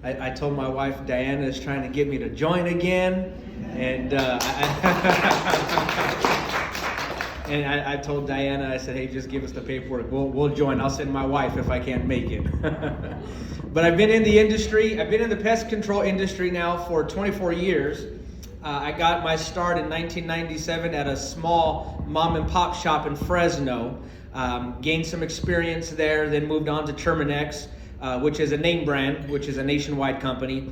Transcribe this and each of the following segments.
I told my wife Diana is trying to get me to join again, and I told Diana, I said, hey, just give us the paperwork. We'll join. I'll send my wife if I can't make it. But I've been in the industry. I've been in the pest control industry now for 24 years. I got my start in 1997 at a small mom and pop shop in Fresno. Gained some experience there, then moved on to Terminex, which is a name brand, which is a nationwide company.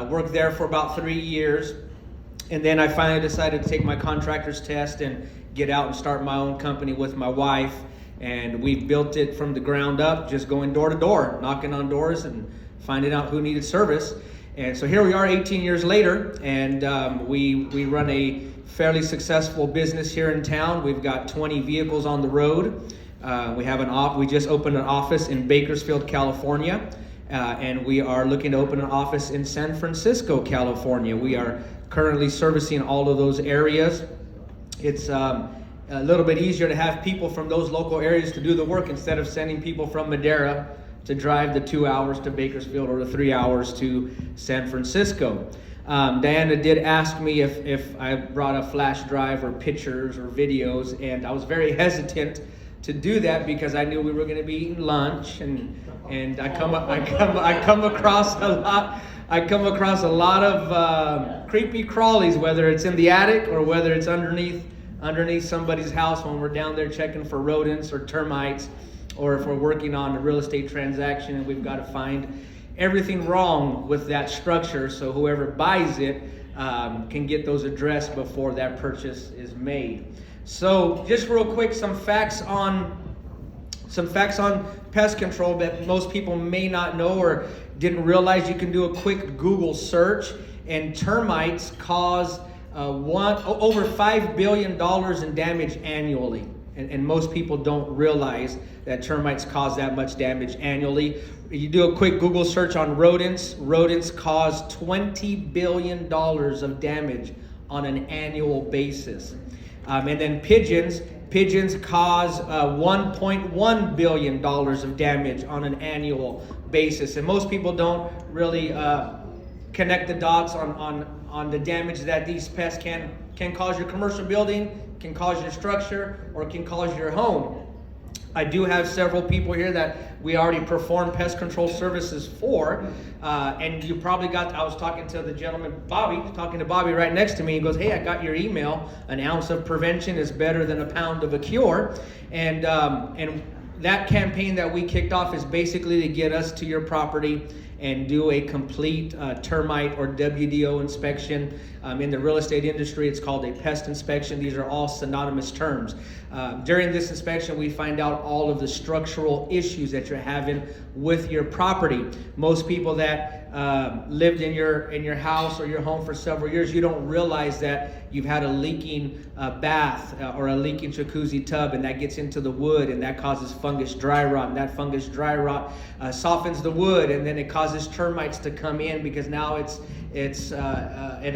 Worked there for about 3 years. And then I finally decided to take my contractor's test and get out and start my own company with my wife. And we built it from the ground up, just going door to door, knocking on doors and finding out who needed service. And so here we are 18 years later, and we run a fairly successful business here in town. We've got 20 vehicles on the road. We just opened an office in Bakersfield, California, and we are looking to open an office in San Francisco, California. We are currently servicing all of those areas. It's a little bit easier to have people from those local areas to do the work instead of sending people from Madera to drive the 2 hours to Bakersfield or the 3 hours to San Francisco. Diana did ask me if I brought a flash drive or pictures or videos, and I was very hesitant to do that because I knew we were going to be eating lunch, and I come across a lot. I come across a lot of creepy crawlies, whether it's in the attic or whether it's underneath somebody's house when we're down there checking for rodents or termites, or if we're working on a real estate transaction and we've got to find everything wrong with that structure so whoever buys it can get those addressed before that purchase is made. So just real quick, some facts on pest control that most people may not know or didn't realize. You can do a quick Google search, and termites cause over $5 billion in damage annually. And most people don't realize that termites cause that much damage annually. You do a quick Google search on rodents. Rodents cause $20 billion of damage on an annual basis. And then pigeons cause $1.1 billion of damage on an annual basis. And most people don't really connect the dots on the damage that these pests can cause your commercial building, can cause your structure, or can cause your home. I do have several people here that we already perform pest control services for, and you probably I was talking to the gentleman, talking to Bobby right next to me. He goes, hey, I got your email. An ounce of prevention is better than a pound of a cure. And that campaign that we kicked off is basically to get us to your property and do a complete termite or WDO inspection. In the real estate industry, it's called a pest inspection. These are all synonymous terms. During this inspection, we find out all of the structural issues that you're having with your property. Most people that lived in your house or your home for several years, you don't realize that you've had a leaking bath or a leaking jacuzzi tub, and that gets into the wood, and that causes fungus dry rot, and that fungus dry rot softens the wood, and then it causes termites to come in because now it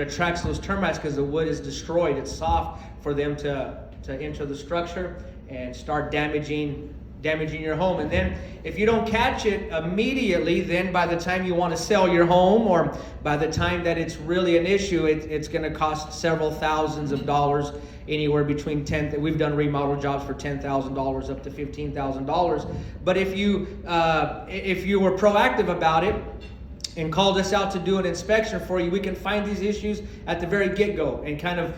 attracts those termites because the wood is destroyed. It's soft for them to enter the structure and start damaging your home. And then if you don't catch it immediately, then by the time you want to sell your home, or by the time that it's really an issue, it's going to cost several thousands of dollars, anywhere between we've done remodel jobs for $10,000 up to $15,000. But if you were proactive about it and called us out to do an inspection for you, we can find these issues at the very get-go and kind of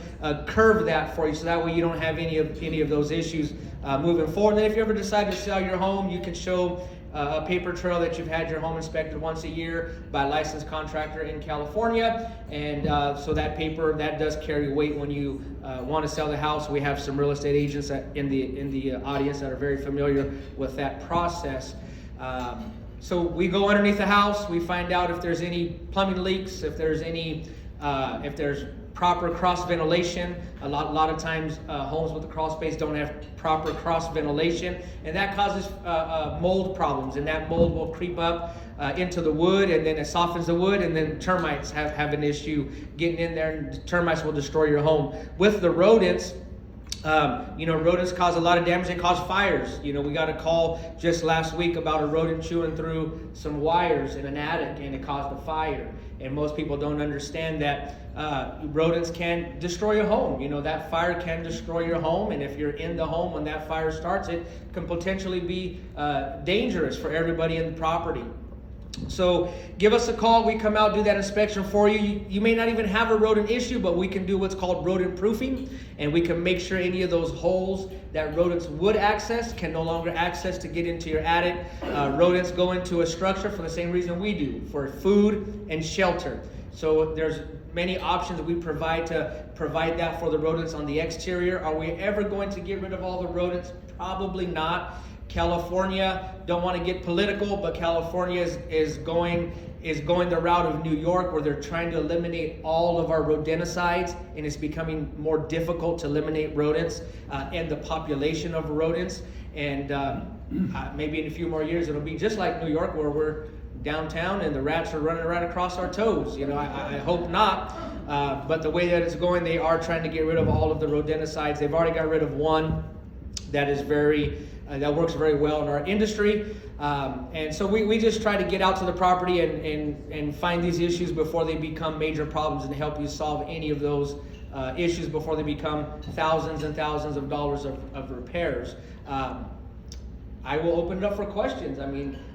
curve that for you, so that way you don't have any of those issues moving forward. And then if you ever decide to sell your home, you can show a paper trail that you've had your home inspected once a year by a licensed contractor in California. And so that paper, that does carry weight when you want to sell the house. We have some real estate agents in the audience that are very familiar with that process. So we go underneath the house, we find out if there's any plumbing leaks, if there's proper cross ventilation. A lot of times homes with the crawl space don't have proper cross ventilation, and that causes mold problems, and that mold will creep up into the wood, and then it softens the wood, and then termites have an issue getting in there, and termites will destroy your home. With the rodents, Rodents cause a lot of damage. They cause fires. We got a call just last week about a rodent chewing through some wires in an attic, and it caused a fire. And most people don't understand that rodents can destroy a home. That fire can destroy your home, and if you're in the home when that fire starts, it can potentially be dangerous for everybody in the property. So give us a call. We come out, do that inspection for you. You may not even have a rodent issue, but we can do what's called rodent proofing, and we can make sure any of those holes that rodents would access can no longer access to get into your attic. Rodents go into a structure for the same reason we do, for food and shelter. So there's many options we provide to provide that for the rodents on the exterior. Are we ever going to get rid of all the rodents? Probably not. California, don't want to get political, but California is going the route of New York, where they're trying to eliminate all of our rodenticides, and it's becoming more difficult to eliminate rodents and the population of rodents. And maybe in a few more years it'll be just like New York, where we're downtown and the rats are running right across our toes. I hope not, but the way that it's going, they are trying to get rid of all of the rodenticides. They've already got rid of one that is that works very well in our industry. And so we just try to get out to the property and find these issues before they become major problems, and help you solve any of those issues before they become thousands and thousands of dollars of repairs. I will open it up for questions.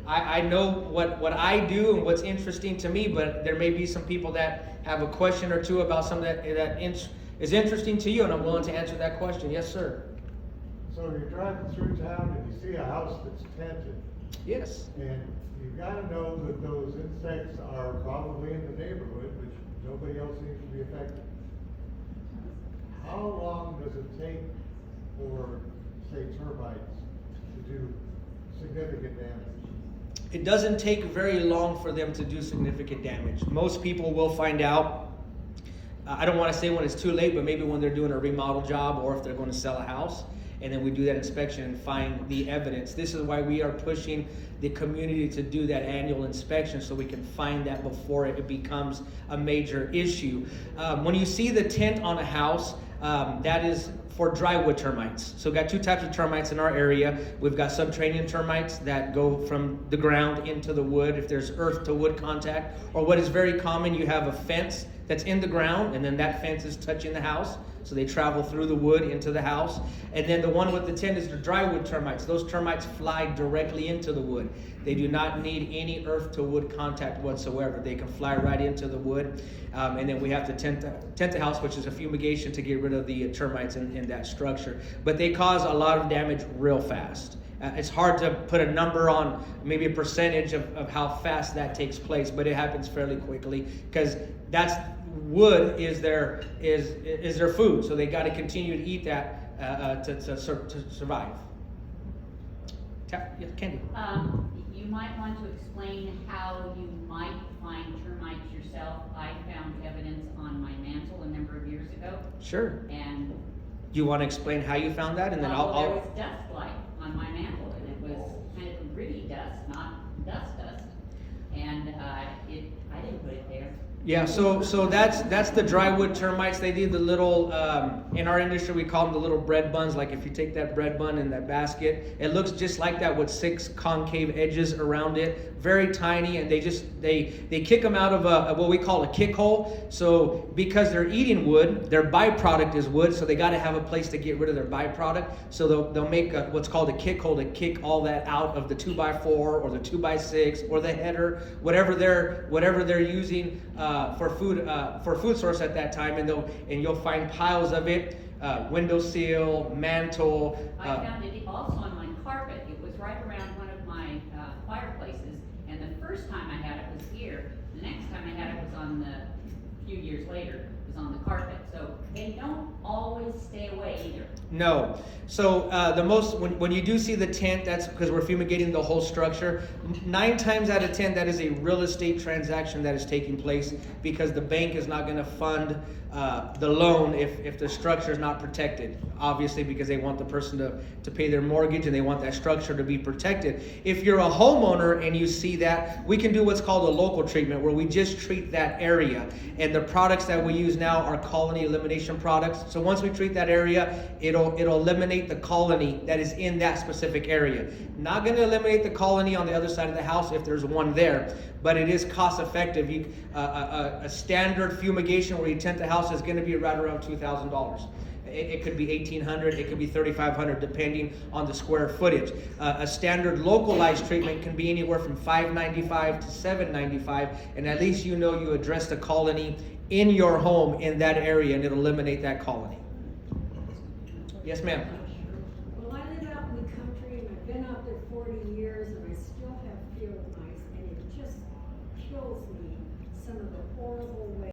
I know what I do and what's interesting to me, but there may be some people that have a question or two about something that is interesting to you, and I'm willing to answer that question. Yes, sir. So you're driving through town and you see a house that's tented. Yes. And you've got to know that those insects are probably in the neighborhood, which nobody else seems to be affected. How long does it take for, say, termites to do significant damage? It doesn't take very long for them to do significant damage. Most people will find out, I don't want to say when it's too late, but maybe when they're doing a remodel job, or if they're going to sell a house. And then we do that inspection and find the evidence. This is why we are pushing the community to do that annual inspection, so we can find that before it becomes a major issue. When you see the tent on a house, that is for drywood termites. So we've got two types of termites in our area. We've got subterranean termites that go from the ground into the wood if there's earth to wood contact, or what is very common, you have a fence that's in the ground, and then that fence is touching the house. So they travel through the wood into the house. And then the one with the tent is the drywood termites. Those termites fly directly into the wood. They do not need any earth to wood contact whatsoever. They can fly right into the wood. And then we have to tent the house, which is a fumigation to get rid of the termites in that structure. But they cause a lot of damage real fast. It's hard to put a number on, maybe a percentage of how fast that takes place, but it happens fairly quickly, because wood is their food, so they got to continue to eat that to survive. Yeah, Candy. You might want to explain how you might find termites yourself. I found evidence on my mantle a number of years ago. Sure. And do you want to explain how you found that, and then there was dust light on my mantle, and it was kind of gritty dust, not dust, and I didn't put it there. Yeah, so that's the drywood termites. They do the little, in our industry we call them the little bread buns. Like if you take that bread bun in that basket, it looks just like that with 6 concave edges around it, very tiny, and they kick them out of what we call a kick hole. So because they're eating wood, their byproduct is wood, so they got to have a place to get rid of their byproduct. So they'll make what's called a kick hole to kick all that out of the 2x4 or the 2x6 or the header, whatever they're using for food source at that time, and you'll find piles of it, windowsill, mantle. I found it also on my carpet. It was right around one of my fireplaces, and the first time I had it was here. The next time I had it was a few years later. It was on the carpet. So they don't always stay away either. No. So when you do see the tent, that's because we're fumigating the whole structure. 9 times out of 10, that is a real estate transaction that is taking place, because the bank is not going to fund the loan if the structure is not protected. Obviously, because they want the person to pay their mortgage, and they want that structure to be protected. If you're a homeowner and you see that, we can do what's called a local treatment, where we just treat that area, and And the products that we use now are colony elimination products. So once we treat that area, it'll eliminate the colony that is in that specific area. Not going to eliminate the colony on the other side of the house if there's one there, but it is cost effective. A standard fumigation where you tint the house is going to be right around $2,000. It could be $1,800, it could be $3,500, depending on the square footage. A standard localized treatment can be anywhere from $595 to $795, and at least you know you address the colony in your home in that area, and it'll eliminate that colony. Yes, ma'am. Well, I live out in the country, and I've been out there 40 years, and I still have field mice, and it just kills me, some of the horrible ways